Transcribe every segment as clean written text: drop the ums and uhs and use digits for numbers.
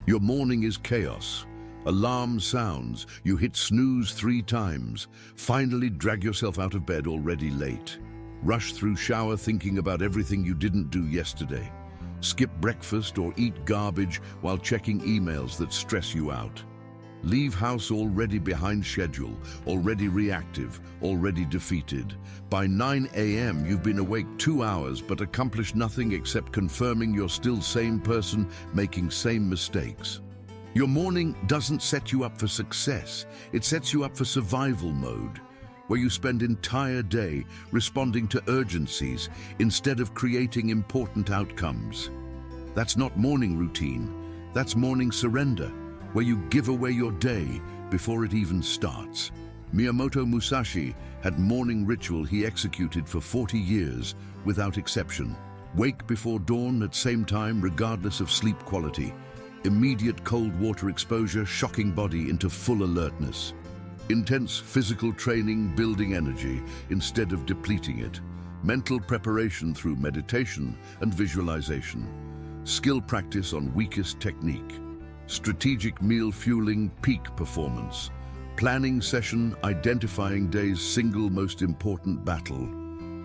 Your morning is chaos. Alarm sounds, you hit snooze 3 times, finally drag yourself out of bed already late. Rush through shower thinking about everything you didn't do yesterday. Skip breakfast or eat garbage while checking emails that stress you out. Leave house already behind schedule, already reactive, already defeated. By 9 a.m. you've been awake 2 hours but accomplished nothing except confirming you're still same person, making same mistakes. Your morning doesn't set you up for success, it sets you up for survival mode, where you spend entire day responding to urgencies instead of creating important outcomes. That's not morning routine, that's morning surrender, where you give away your day before it even starts. Miyamoto Musashi had morning ritual he executed for 40 years without exception. Wake before dawn at same time regardless of sleep quality. Immediate cold water exposure shocking body into full alertness. Intense physical training building energy instead of depleting it. Mental preparation through meditation and visualization. Skill practice on weakest technique. Strategic meal fueling peak performance. Planning session identifying day's single most important battle.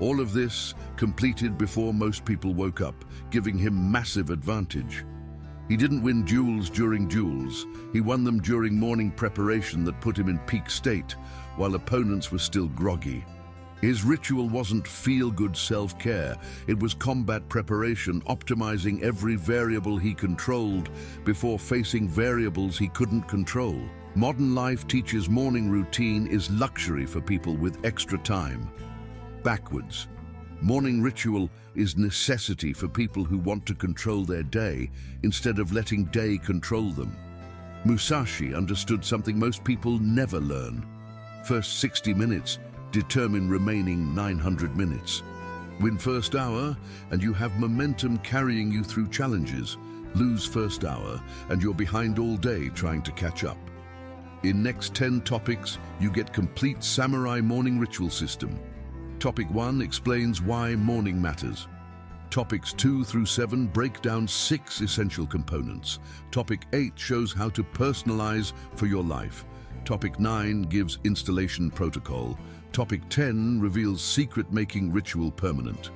All of this completed before most people woke up, giving him massive advantage. He didn't win duels during duels, he won them during morning preparation that put him in peak state, while opponents were still groggy. His ritual wasn't feel-good self-care, it was combat preparation, optimizing every variable he controlled before facing variables he couldn't control. Modern life teaches morning routine is luxury for people with extra time. Backwards. Morning ritual is necessity for people who want to control their day instead of letting day control them. Musashi understood something most people never learn. First 60 minutes determine remaining 900 minutes. Win first hour and you have momentum carrying you through challenges. Lose first hour and you're behind all day trying to catch up. In next 10 topics, you get complete samurai morning ritual system. Topic 1 explains why morning matters. Topics 2 through 7 break down 6 essential components. Topic 8 shows how to personalize for your life. Topic 9 gives installation protocol. Topic 10 reveals secret making ritual permanent.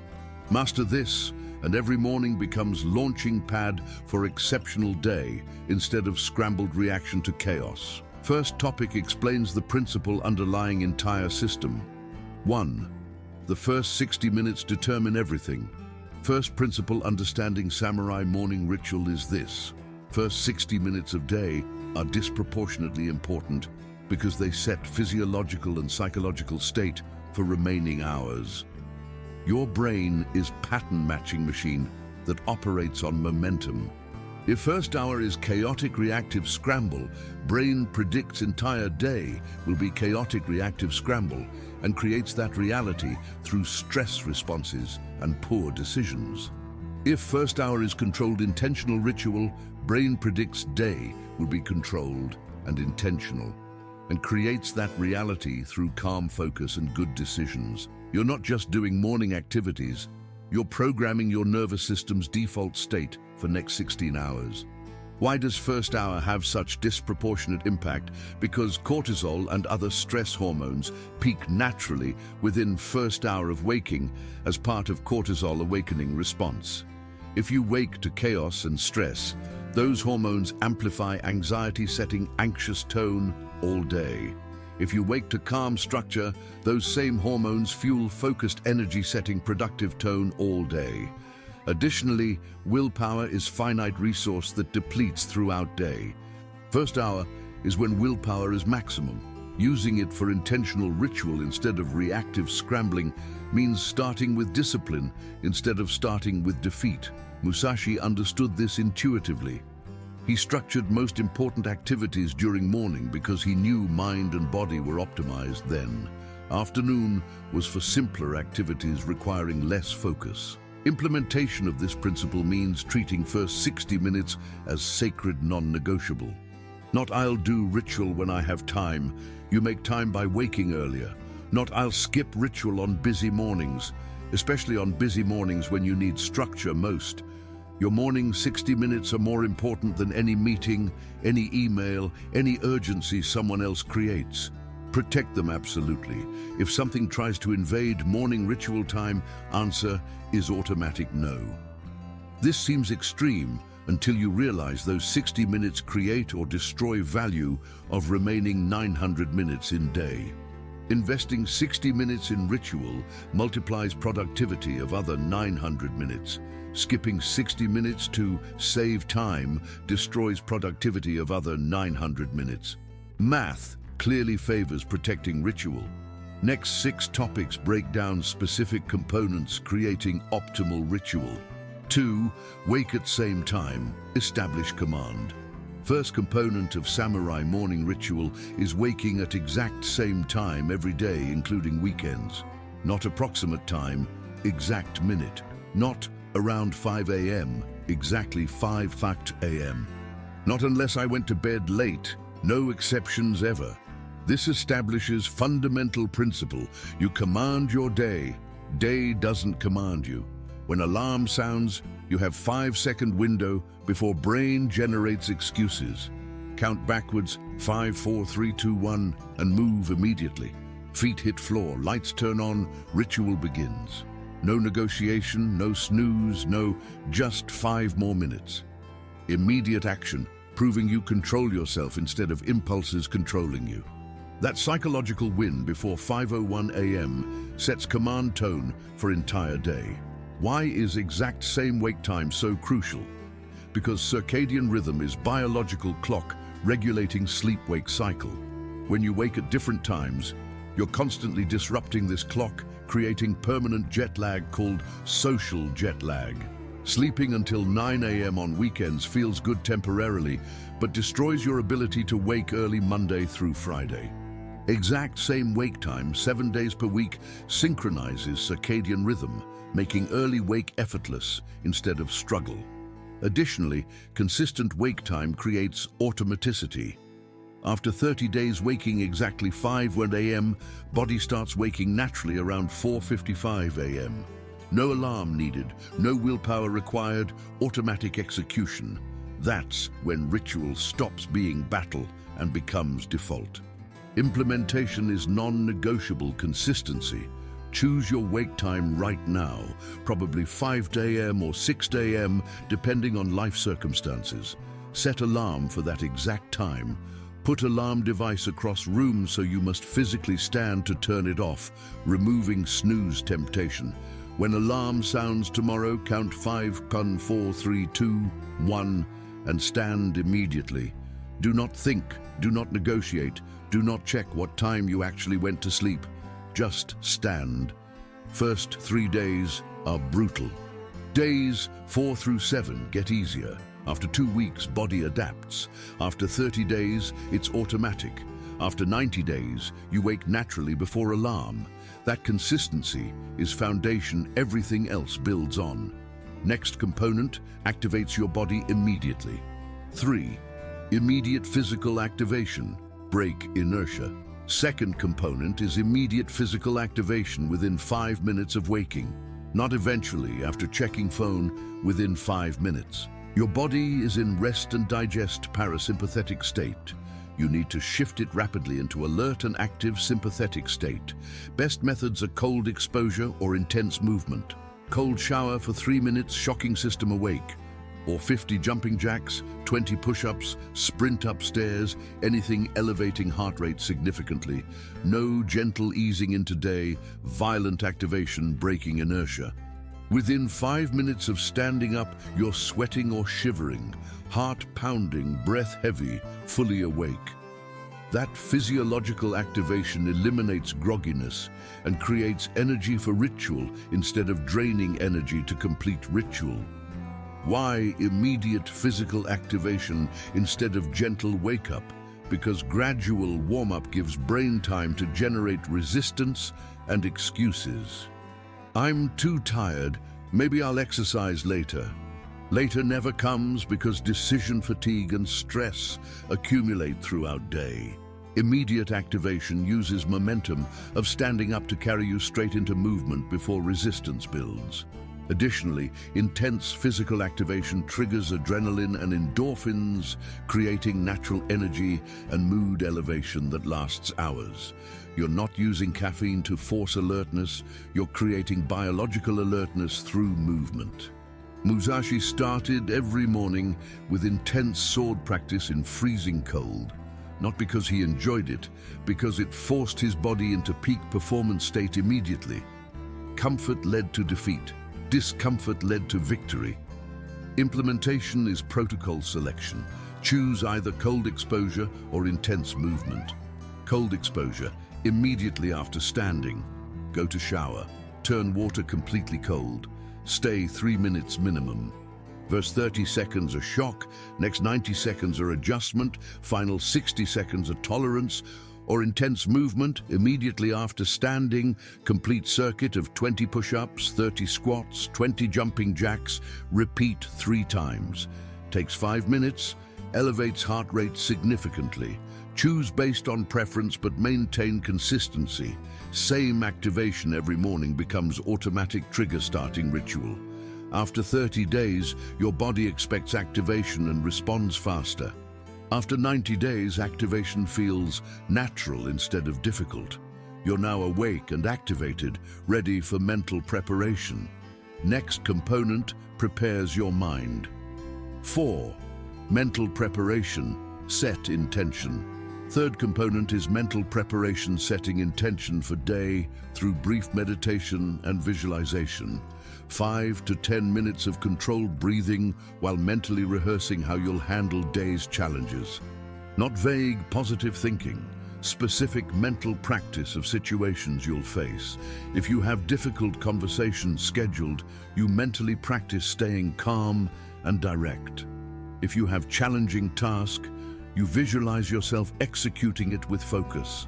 Master this, and every morning becomes launching pad for exceptional day instead of scrambled reaction to chaos. First topic explains the principle underlying entire system. 1. The first 60 minutes determine everything. First principle understanding samurai morning ritual is this. First 60 minutes of day are disproportionately important because they set physiological and psychological state for remaining hours. Your brain is pattern matching machine that operates on momentum. If first hour is chaotic reactive scramble, brain predicts entire day will be chaotic reactive scramble and creates that reality through stress responses and poor decisions. If first hour is controlled intentional ritual, brain predicts day will be controlled and intentional and creates that reality through calm focus and good decisions. You're not just doing morning activities, you're programming your nervous system's default state for next 16 hours. Why does first hour have such disproportionate impact? Because cortisol and other stress hormones peak naturally within first hour of waking as part of cortisol awakening response. If you wake to chaos and stress, those hormones amplify anxiety, setting anxious tone all day. If you wake to calm structure, those same hormones fuel focused energy, setting productive tone all day. Additionally, willpower is finite resource that depletes throughout day. First hour is when willpower is maximum. Using it for intentional ritual instead of reactive scrambling means starting with discipline instead of starting with defeat. Musashi understood this intuitively. He structured most important activities during morning because he knew mind and body were optimized then. Afternoon was for simpler activities requiring less focus. Implementation of this principle means treating first 60 minutes as sacred, non-negotiable. Not I'll do ritual when I have time. You make time by waking earlier. Not I'll skip ritual on busy mornings, especially on busy mornings when you need structure most. Your morning 60 minutes are more important than any meeting, any email, any urgency someone else creates. Protect them absolutely. If something tries to invade morning ritual time, answer is automatic no. This seems extreme until you realize those 60 minutes create or destroy value of remaining 900 minutes in day. Investing 60 minutes in ritual multiplies productivity of other 900 minutes. Skipping 60 minutes to save time destroys productivity of other 900 minutes. Math clearly favors protecting ritual. Next 6 topics break down specific components creating optimal ritual. 2. Wake at same time. Establish command. First component of samurai morning ritual is waking at exact same time every day, including weekends. Not approximate time, exact minute. Not around 5 a.m., exactly 5 fact a.m. Not unless I went to bed late, no exceptions ever. This establishes fundamental principle. You command your day. Day doesn't command you. When alarm sounds, you have 5-second window before brain generates excuses. Count backwards, 5, 4, 3, 2, 1, and move immediately. Feet hit floor, lights turn on, ritual begins. No negotiation, no snooze, no just 5 more minutes. Immediate action, proving you control yourself instead of impulses controlling you. That psychological win before 5:01 a.m. sets command tone for entire day. Why is exact same wake time so crucial? Because circadian rhythm is biological clock regulating sleep-wake cycle. When you wake at different times, you're constantly disrupting this clock, creating permanent jet lag called social jet lag. Sleeping until 9 a.m. on weekends feels good temporarily, but destroys your ability to wake early Monday through Friday. Exact same wake time, 7 days per week, synchronizes circadian rhythm, making early wake effortless instead of struggle. Additionally, consistent wake time creates automaticity. After 30 days waking exactly 5:01 a.m., body starts waking naturally around 4:55 a.m. No alarm needed, no willpower required, automatic execution. That's when ritual stops being battle and becomes default. Implementation is non-negotiable consistency. Choose your wake time right now, probably 5 a.m. or 6 a.m., depending on life circumstances. Set alarm for that exact time. Put alarm device across rooms so you must physically stand to turn it off, removing snooze temptation. When alarm sounds tomorrow, count 5, 4, 3, 2, 1, and stand immediately. Do not think, do not negotiate, do not check what time you actually went to sleep. Just stand. First 3 days are brutal. Days 4 through 7 get easier. After 2 weeks, body adapts. After 30 days, it's automatic. After 90 days, you wake naturally before alarm. That consistency is foundation everything else builds on. Next component activates your body immediately. 3. Immediate physical activation. Break inertia. Second component is immediate physical activation within 5 minutes of waking. Not eventually, after checking phone, within 5 minutes. Your body is in rest and digest parasympathetic state. You need to shift it rapidly into alert and active sympathetic state. Best methods are cold exposure or intense movement. Cold shower for 3 minutes, shocking system awake. Or 50 jumping jacks, 20 push-ups, sprint upstairs, anything elevating heart rate significantly. No gentle easing into day, violent activation breaking inertia. Within 5 minutes of standing up, you're sweating or shivering, heart pounding, breath heavy, fully awake. That physiological activation eliminates grogginess and creates energy for ritual instead of draining energy to complete ritual. Why immediate physical activation instead of gentle wake-up? Because gradual warm-up gives brain time to generate resistance and excuses. I'm too tired, maybe I'll exercise later. Later never comes because decision fatigue and stress accumulate throughout day. Immediate activation uses momentum of standing up to carry you straight into movement before resistance builds. Additionally, intense physical activation triggers adrenaline and endorphins, creating natural energy and mood elevation that lasts hours. You're not using caffeine to force alertness, you're creating biological alertness through movement. Musashi started every morning with intense sword practice in freezing cold, not because he enjoyed it, because it forced his body into peak performance state immediately. Comfort led to defeat. Discomfort led to victory. Implementation is protocol selection. Choose either cold exposure or intense movement. Cold exposure, immediately after standing. Go to shower. Turn water completely cold. Stay 3 minutes minimum. Verse 30 seconds are shock, next 90 seconds are adjustment, final 60 seconds are tolerance, or intense movement immediately after standing, complete circuit of 20 push-ups, 30 squats, 20 jumping jacks, repeat 3 times. Takes 5 minutes, elevates heart rate significantly. Choose based on preference but maintain consistency. Same activation every morning becomes automatic trigger starting ritual. After 30 days, your body expects activation and responds faster. After 90 days, activation feels natural instead of difficult. You're now awake and activated, ready for mental preparation. Next component prepares your mind. 4. Mental preparation. Set intention. Third component is mental preparation, setting intention for day through brief meditation and visualization. 5 to 10 minutes of controlled breathing while mentally rehearsing how you'll handle day's challenges. Not vague, positive thinking. Specific mental practice of situations you'll face. If you have difficult conversations scheduled, you mentally practice staying calm and direct. If you have challenging tasks, you visualize yourself executing it with focus.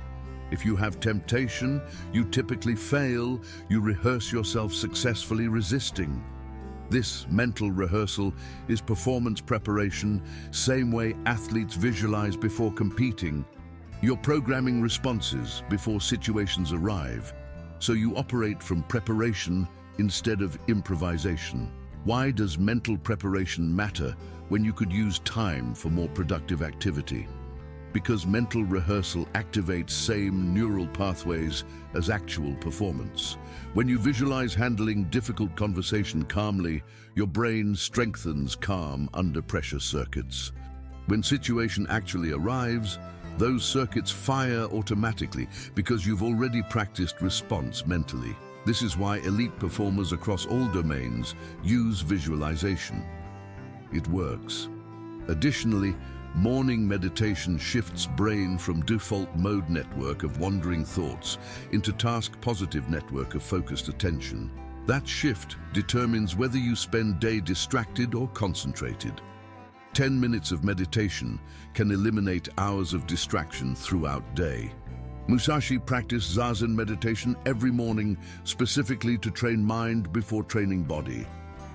If you have temptation, you typically fail, you rehearse yourself successfully resisting. This mental rehearsal is performance preparation, same way athletes visualize before competing. You're programming responses before situations arrive, so you operate from preparation instead of improvisation. Why does mental preparation matter when you could use time for more productive activity? Because mental rehearsal activates same neural pathways as actual performance. When you visualize handling difficult conversation calmly, your brain strengthens calm under pressure circuits. When situation actually arrives, those circuits fire automatically because you've already practiced response mentally. This is why elite performers across all domains use visualization. It works. Additionally, morning meditation shifts brain from default mode network of wandering thoughts into task-positive network of focused attention. That shift determines whether you spend day distracted or concentrated. 10 minutes of meditation can eliminate hours of distraction throughout day. Musashi practiced Zazen meditation every morning specifically to train mind before training body.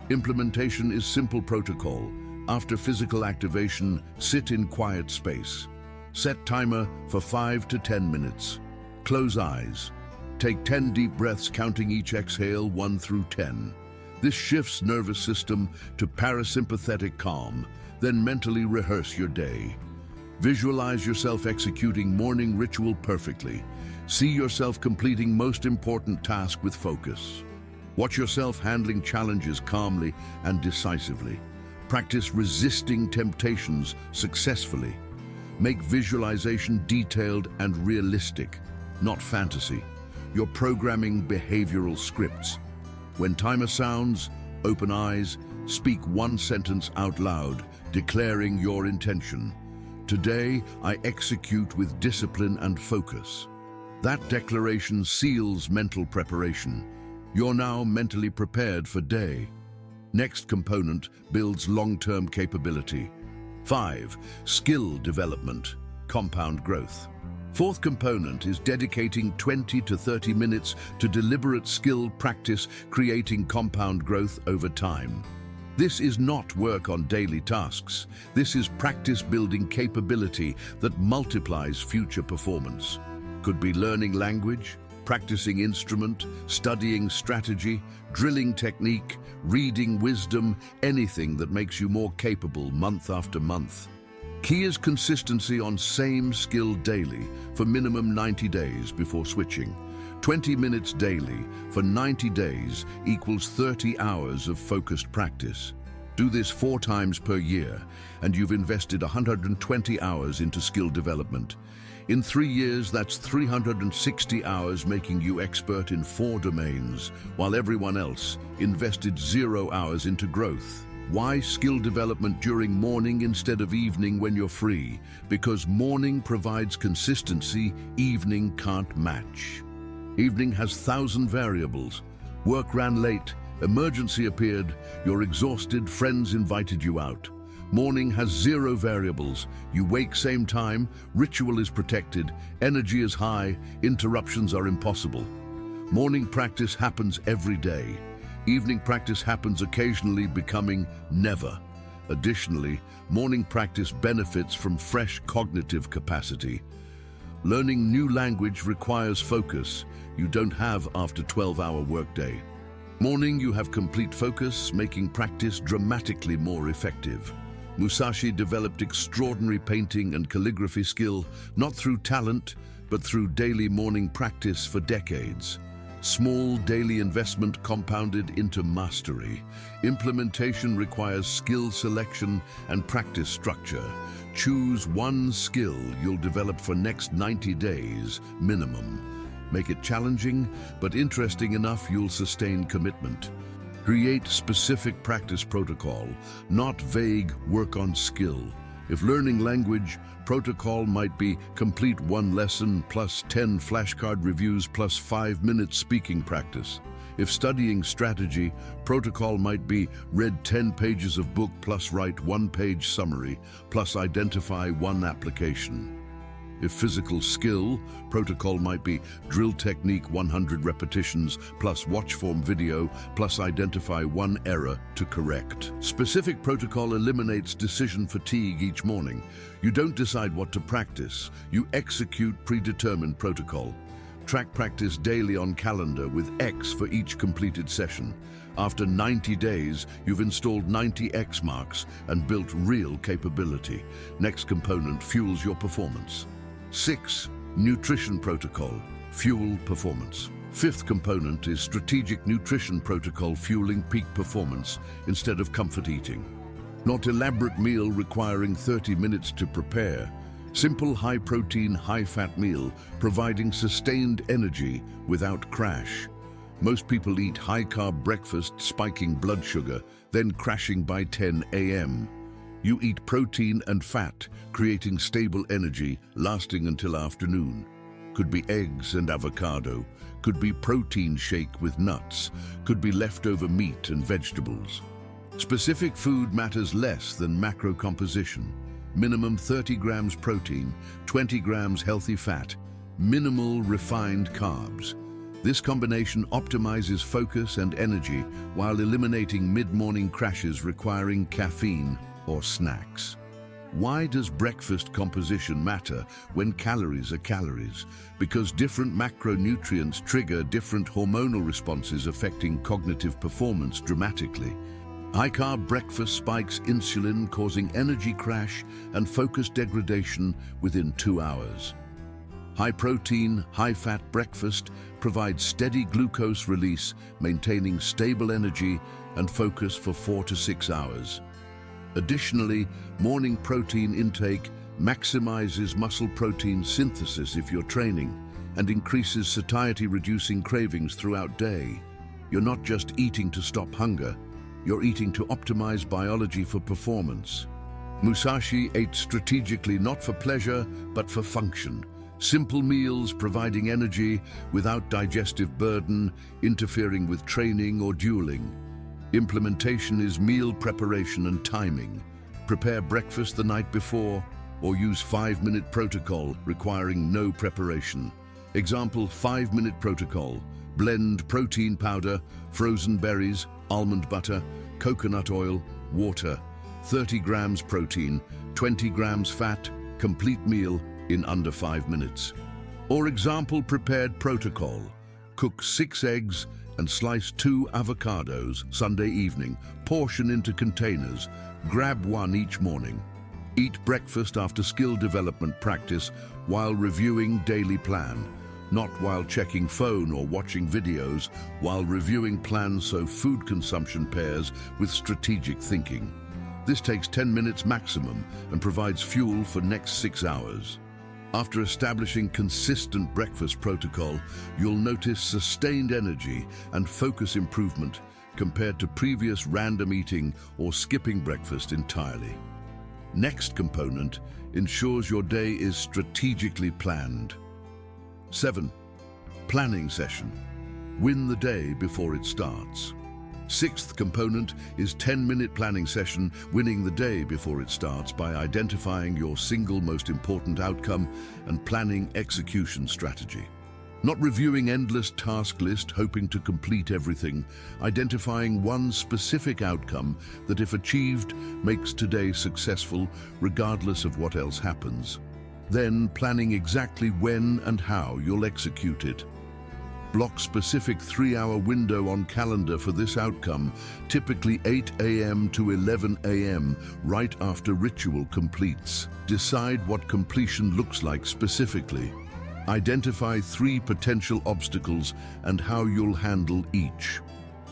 Implementation is simple protocol. After physical activation, sit in quiet space. Set timer for 5 to 10 minutes. Close eyes. Take 10 deep breaths, counting each exhale 1 through 10. This shifts nervous system to parasympathetic calm, then mentally rehearse your day. Visualize yourself executing morning ritual perfectly. See yourself completing most important task with focus. Watch yourself handling challenges calmly and decisively. Practice resisting temptations successfully. Make visualization detailed and realistic, not fantasy. You're programming behavioral scripts. When timer sounds, open eyes, speak one sentence out loud, declaring your intention. Today, I execute with discipline and focus. That declaration seals mental preparation. You're now mentally prepared for day. Next component builds long-term capability. 5. Skill development, compound growth. Fourth component is dedicating 20 to 30 minutes to deliberate skill practice, creating compound growth over time. This is not work on daily tasks. This is practice building capability that multiplies future performance. Could be learning language, practicing instrument, studying strategy, drilling technique, reading wisdom, anything that makes you more capable month after month. Key is consistency on same skill daily for minimum 90 days before switching. 20 minutes daily for 90 days equals 30 hours of focused practice. Do this 4 times per year, and you've invested 120 hours into skill development. In 3 years, that's 360 hours, making you expert in 4 domains, while everyone else invested 0 hours into growth. Why skill development during morning instead of evening when you're free? Because morning provides consistency, evening can't match. Evening has 1,000 variables. Work ran late, emergency appeared, you're exhausted, friends invited you out. Morning has 0 variables. You wake same time, ritual is protected, energy is high, interruptions are impossible. Morning practice happens every day. Evening practice happens occasionally, becoming never. Additionally, morning practice benefits from fresh cognitive capacity. Learning new language requires focus you don't have after 12-hour workday. Morning, you have complete focus, making practice dramatically more effective. Musashi developed extraordinary painting and calligraphy skill, not through talent, but through daily morning practice for decades. Small daily investment compounded into mastery. Implementation requires skill selection and practice structure. Choose one skill you'll develop for next 90 days, minimum. Make it challenging, but interesting enough you'll sustain commitment. Create specific practice protocol, not vague work on skill. If learning language, protocol might be complete 1 lesson plus 10 flashcard reviews plus 5 minutes speaking practice. If studying strategy, protocol might be read 10 pages of book plus write 1-page summary plus identify 1 application. If physical skill, protocol might be drill technique 100 repetitions plus watch form video plus identify 1 error to correct. Specific protocol eliminates decision fatigue each morning. You don't decide what to practice, you execute predetermined protocol. Track practice daily on calendar with X for each completed session. After 90 days, you've installed 90 X marks and built real capability. Next component fuels your performance. 6. Nutrition protocol, fuel performance. 5th component is strategic nutrition protocol fueling peak performance instead of comfort eating. Not elaborate meal requiring 30 minutes to prepare. Simple high-protein, high-fat meal providing sustained energy without crash. Most people eat high-carb breakfast, spiking blood sugar, then crashing by 10 a.m. You eat protein and fat, creating stable energy, lasting until afternoon. Could be eggs and avocado, could be protein shake with nuts, could be leftover meat and vegetables. Specific food matters less than macro composition. Minimum 30 grams protein, 20 grams healthy fat, minimal refined carbs. This combination optimizes focus and energy while eliminating mid-morning crashes requiring caffeine or snacks. Why does breakfast composition matter when calories are calories? Because different macronutrients trigger different hormonal responses affecting cognitive performance dramatically. High-carb breakfast spikes insulin, causing energy crash and focus degradation within 2 hours. High-protein, high-fat breakfast provides steady glucose release, maintaining stable energy and focus for 4 to 6 hours. Additionally, morning protein intake maximizes muscle protein synthesis if you're training and increases satiety, reducing cravings throughout day. You're not just eating to stop hunger, you're eating to optimize biology for performance. Musashi ate strategically not for pleasure, but for function. Simple meals providing energy without digestive burden, interfering with training or dueling. Implementation is meal preparation and timing. Prepare breakfast the night before or use 5-minute protocol requiring no preparation. Example 5-minute protocol. Blend protein powder, frozen berries, almond butter, coconut oil, water. 30 grams protein, 20 grams fat, complete meal in under 5 minutes. Or example prepared protocol. Cook 6 eggs and slice 2 avocados Sunday evening. Portion into containers. Grab 1 each morning. Eat breakfast after skill development practice while reviewing daily plan. Not while checking phone or watching videos, while reviewing plans so food consumption pairs with strategic thinking. This takes 10 minutes maximum and provides fuel for next 6 hours. After establishing consistent breakfast protocol, you'll notice sustained energy and focus improvement compared to previous random eating or skipping breakfast entirely. Next component ensures your day is strategically planned. 7. Planning session. Win the day before it starts. Sixth component is 10-minute planning session, winning the day before it starts by identifying your single most important outcome and planning execution strategy. Not reviewing endless task list, hoping to complete everything, identifying one specific outcome that, if achieved, makes today successful regardless of what else happens. Then planning exactly when and how you'll execute it. Block specific 3-hour window on calendar for this outcome, typically 8 a.m. to 11 a.m. right after ritual completes. Decide what completion looks like specifically. Identify 3 potential obstacles and how you'll handle each.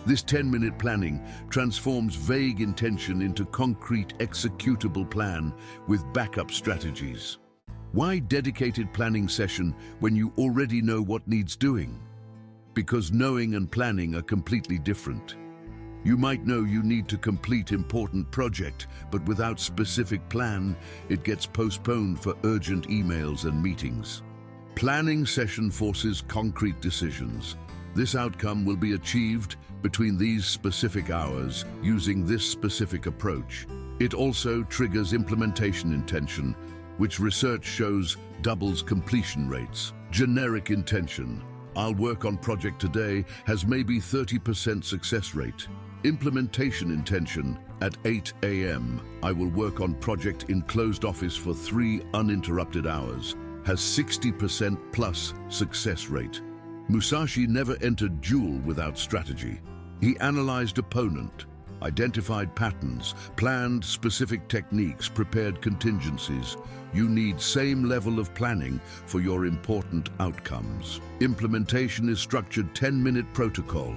This 10-minute planning transforms vague intention into concrete executable plan with backup strategies. Why dedicated planning session when you already know what needs doing? Because knowing and planning are completely different. You might know you need to complete important project, but without specific plan, it gets postponed for urgent emails and meetings. Planning session forces concrete decisions. This outcome will be achieved between these specific hours using this specific approach. It also triggers implementation intention, which research shows doubles completion rates. Generic intention. I'll work on project today has maybe 30% success rate. Implementation intention at 8 a.m. I will work on project in closed office for 3 uninterrupted hours. Has 60% plus success rate. Musashi never entered duel without strategy. He analyzed opponent, identified patterns, planned specific techniques, prepared contingencies. You need same level of planning for your important outcomes. Implementation is structured 10-minute protocol.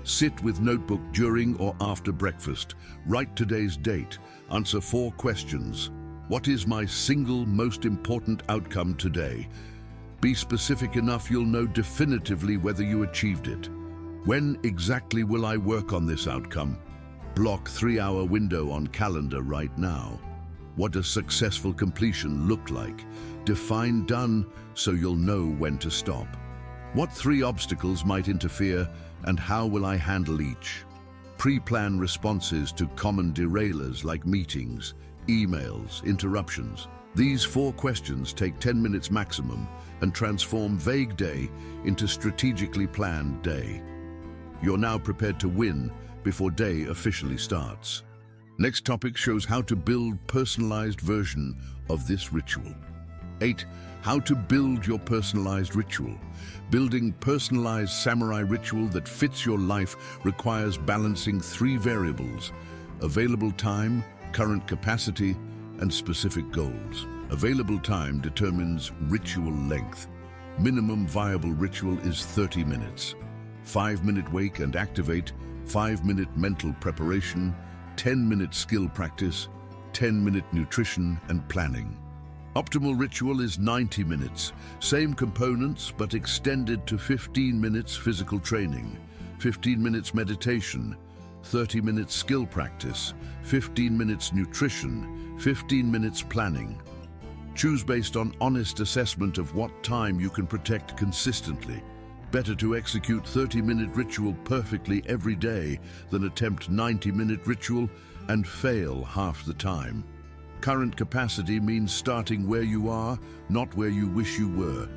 Sit with notebook during or after breakfast. Write today's date. Answer 4 questions. What is my single most important outcome today? Be specific enough you'll know definitively whether you achieved it. When exactly will I work on this outcome? Block 3-hour window on calendar right now. What does successful completion look like? Define done so you'll know when to stop. What 3 obstacles might interfere and how will I handle each? Pre-plan responses to common derailers like meetings, emails, interruptions. These 4 questions take 10 minutes maximum and transform vague day into strategically planned day. You're now prepared to win before day officially starts. Next topic shows how to build personalized version of this ritual. 8. How to build your personalized ritual. Building personalized samurai ritual that fits your life requires balancing 3 variables: available time, current capacity, and specific goals. Available time determines ritual length. Minimum viable ritual is 30 minutes. 5-minute wake and activate, 5-minute mental preparation, 10-minute skill practice, 10-minute nutrition and planning. Optimal ritual is 90 minutes, same components but extended to 15 minutes physical training, 15 minutes meditation, 30 minutes skill practice, 15 minutes nutrition, 15 minutes planning. Choose based on honest assessment of what time you can protect consistently. Better to execute 30-minute ritual perfectly every day than attempt 90-minute ritual and fail half the time. Current capacity means starting where you are, not where you wish you were.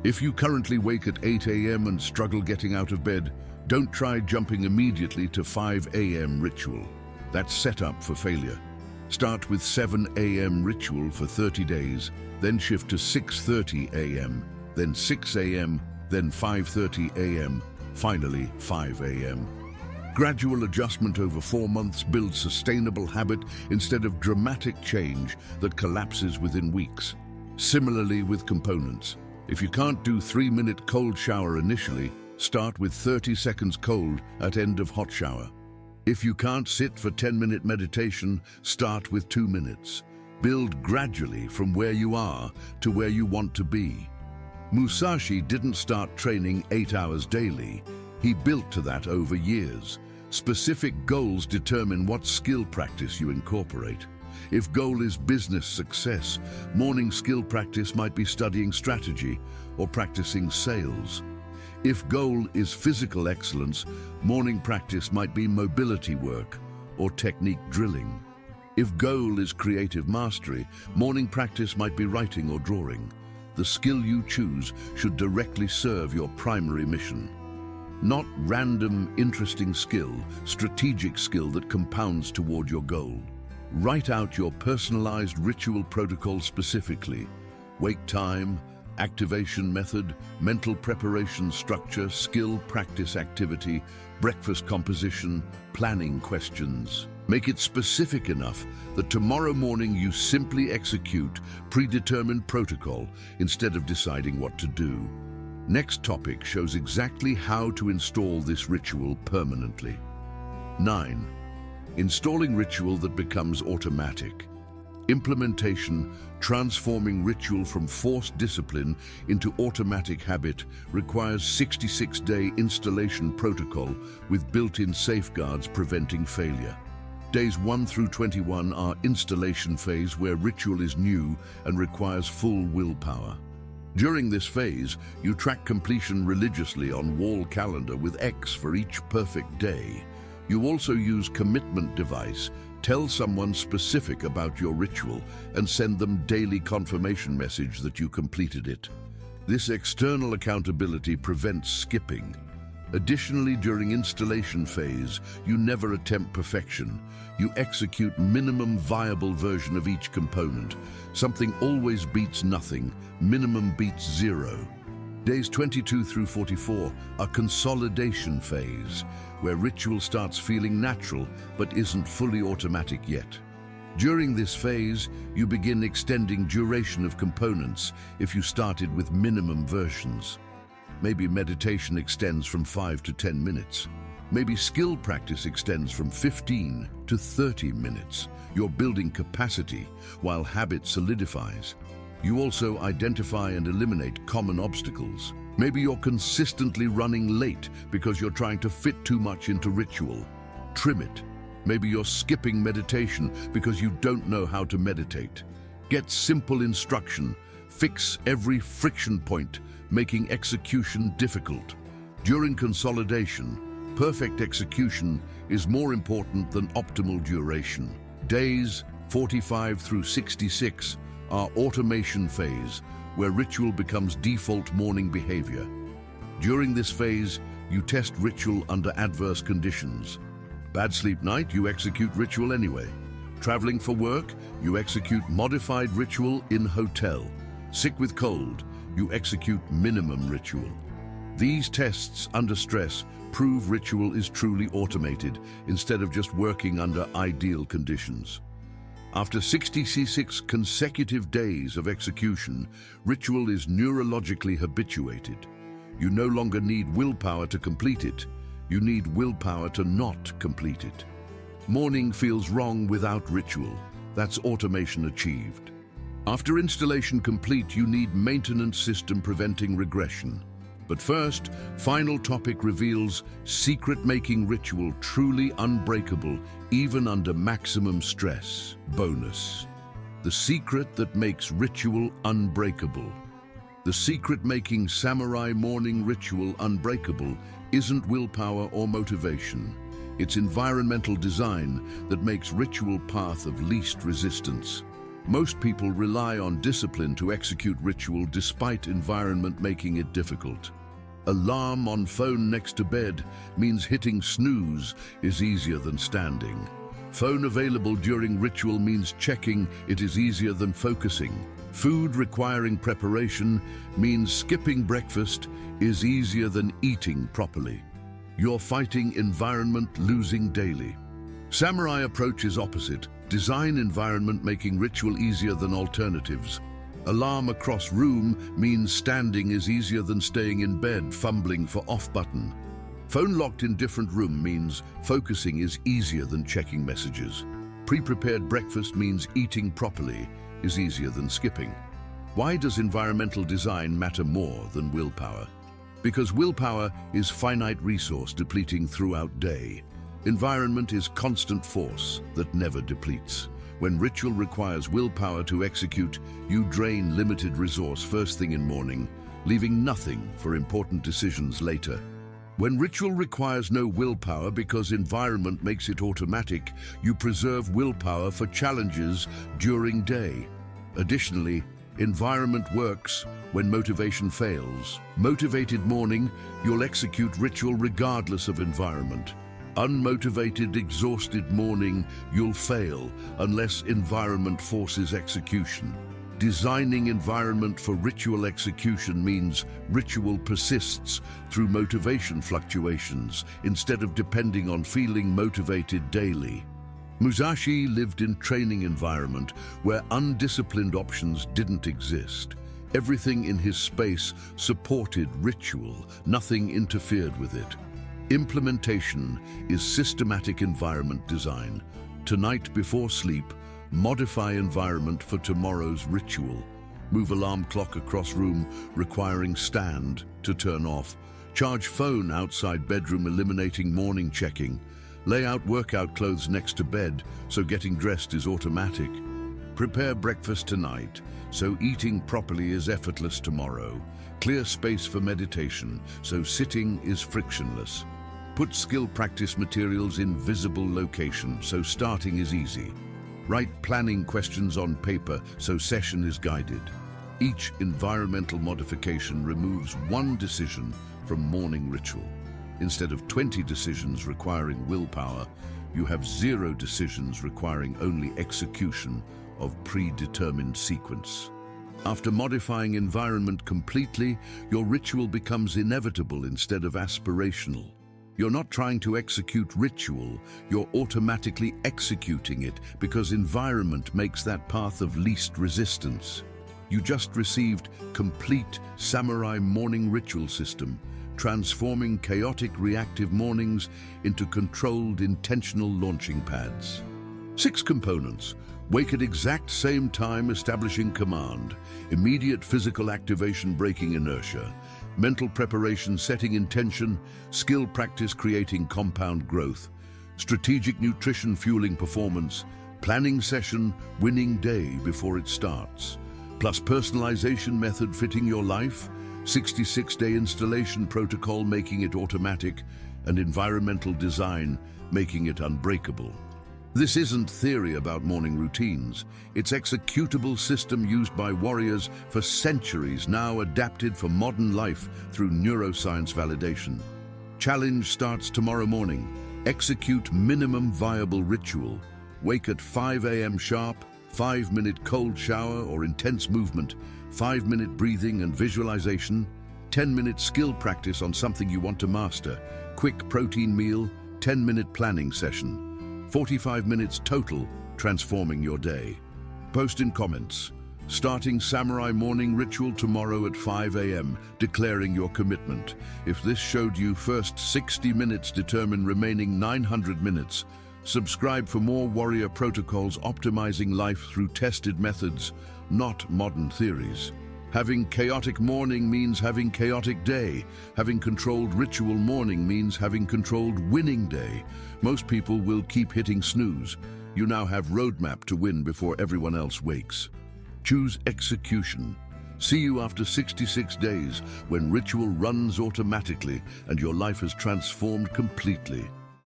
If you currently wake at 8 a.m. and struggle getting out of bed, don't try jumping immediately to 5 a.m. ritual. That's set up for failure. Start with 7 a.m. ritual for 30 days, then shift to 6:30 a.m., then 6 a.m., then 5:30 a.m., finally 5 a.m. Gradual adjustment over 4 months builds sustainable habit instead of dramatic change that collapses within weeks. Similarly with components. If you can't do 3-minute cold shower initially, start with 30 seconds cold at end of hot shower. If you can't sit for 10-minute meditation, start with 2 minutes. Build gradually from where you are to where you want to be. Musashi didn't start training 8 hours daily. He built to that over years. Specific goals determine what skill practice you incorporate. If goal is business success, morning skill practice might be studying strategy or practicing sales. If goal is physical excellence, morning practice might be mobility work or technique drilling. If goal is creative mastery, morning practice might be writing or drawing. The skill you choose should directly serve your primary mission. Not random, interesting skill, strategic skill that compounds toward your goal. Write out your personalized ritual protocol specifically. Wake time, activation method, mental preparation structure, skill practice activity, breakfast composition, planning questions. Make it specific enough that tomorrow morning you simply execute predetermined protocol instead of deciding what to do. Next topic shows exactly how to install this ritual permanently. 9. Installing ritual that becomes automatic. Implementation, transforming ritual from forced discipline into automatic habit, requires 66-day installation protocol with built-in safeguards preventing failure. Days 1 through 21 are installation phase where ritual is new and requires full willpower. During this phase, you track completion religiously on wall calendar with X for each perfect day. You also use commitment device. Tell someone specific about your ritual and send them daily confirmation message that you completed it. This external accountability prevents skipping. Additionally, during installation phase, you never attempt perfection. You execute minimum viable version of each component. Something always beats nothing. Minimum beats zero. Days 22 through 44 are consolidation phase, where ritual starts feeling natural but isn't fully automatic yet. During this phase, you begin extending duration of components if you started with minimum versions. Maybe meditation extends from 5 to 10 minutes. Maybe skill practice extends from 15 to 30 minutes. You're building capacity while habit solidifies. You also identify and eliminate common obstacles. Maybe you're consistently running late because you're trying to fit too much into ritual. Trim it. Maybe you're skipping meditation because you don't know how to meditate. Get simple instruction. Fix every friction point, making execution difficult. During consolidation, perfect execution is more important than optimal duration. Days 45 through 66 are automation phase, where ritual becomes default morning behavior. During this phase, you test ritual under adverse conditions. Bad sleep night, you execute ritual anyway. Traveling for work, you execute modified ritual in hotel. Sick with cold, you execute minimum ritual. These tests under stress prove ritual is truly automated instead of just working under ideal conditions. After 66 consecutive days of execution, ritual is neurologically habituated. You no longer need willpower to complete it. You need willpower to not complete it. Morning feels wrong without ritual. That's automation achieved. After installation complete, you need maintenance system preventing regression. But first, final topic reveals secret making ritual truly unbreakable even under maximum stress. Bonus. The secret that makes ritual unbreakable. The secret making samurai morning ritual unbreakable isn't willpower or motivation. It's environmental design that makes ritual path of least resistance. Most people rely on discipline to execute ritual despite environment making it difficult. Alarm on phone next to bed means hitting snooze is easier than standing. Phone available during ritual means checking it is easier than focusing. Food requiring preparation means skipping breakfast is easier than eating properly. You're fighting environment losing daily. Samurai approach is opposite. Design environment making ritual easier than alternatives. Alarm across room means standing is easier than staying in bed fumbling for off button. Phone locked in different room means focusing is easier than checking messages. Pre-prepared breakfast means eating properly is easier than skipping. Why does environmental design matter more than willpower? Because willpower is finite resource depleting throughout day. Environment is constant force that never depletes. When ritual requires willpower to execute, you drain limited resource first thing in morning, leaving nothing for important decisions later. When ritual requires no willpower because environment makes it automatic, you preserve willpower for challenges during day. Additionally, environment works when motivation fails. Motivated morning, you'll execute ritual regardless of environment. Unmotivated, exhausted morning, you'll fail unless environment forces execution. Designing environment for ritual execution means ritual persists through motivation fluctuations instead of depending on feeling motivated daily. Musashi lived in training environment where undisciplined options didn't exist. Everything in his space supported ritual, nothing interfered with it. Implementation is systematic environment design. Tonight before sleep, modify environment for tomorrow's ritual. Move alarm clock across room requiring stand to turn off. Charge phone outside bedroom eliminating morning checking. Lay out workout clothes next to bed so getting dressed is automatic. Prepare breakfast tonight so eating properly is effortless tomorrow. Clear space for meditation so sitting is frictionless. Put skill practice materials in visible location so starting is easy. Write planning questions on paper so session is guided. Each environmental modification removes one decision from morning ritual. Instead of 20 decisions requiring willpower, you have 0 decisions requiring only execution of predetermined sequence. After modifying environment completely, your ritual becomes inevitable instead of aspirational. You're not trying to execute ritual, you're automatically executing it because environment makes that path of least resistance. You just received complete samurai morning ritual system, transforming chaotic reactive mornings into controlled intentional launching pads. 6 components. Wake at exact same time establishing command, immediate physical activation breaking inertia, mental preparation setting intention, skill practice creating compound growth, strategic nutrition fueling performance, planning session winning day before it starts, plus personalization method fitting your life, 66-day installation protocol making it automatic, and environmental design making it unbreakable. This isn't theory about morning routines. It's executable system used by warriors for centuries, now adapted for modern life through neuroscience validation. Challenge starts tomorrow morning. Execute minimum viable ritual. Wake at 5 a.m. sharp, 5-minute cold shower or intense movement, 5-minute breathing and visualization, 10-minute skill practice on something you want to master, quick protein meal, 10-minute planning session. 45 minutes total, transforming your day. Post in comments. Starting samurai morning ritual tomorrow at 5 a.m., declaring your commitment. If this showed you first 60 minutes determine remaining 900 minutes. Subscribe for more warrior protocols optimizing life through tested methods, not modern theories. Having chaotic morning means having chaotic day. Having controlled ritual morning means having controlled winning day. Most people will keep hitting snooze. You now have roadmap to win before everyone else wakes. Choose execution. See you after 66 days when ritual runs automatically and your life has transformed completely.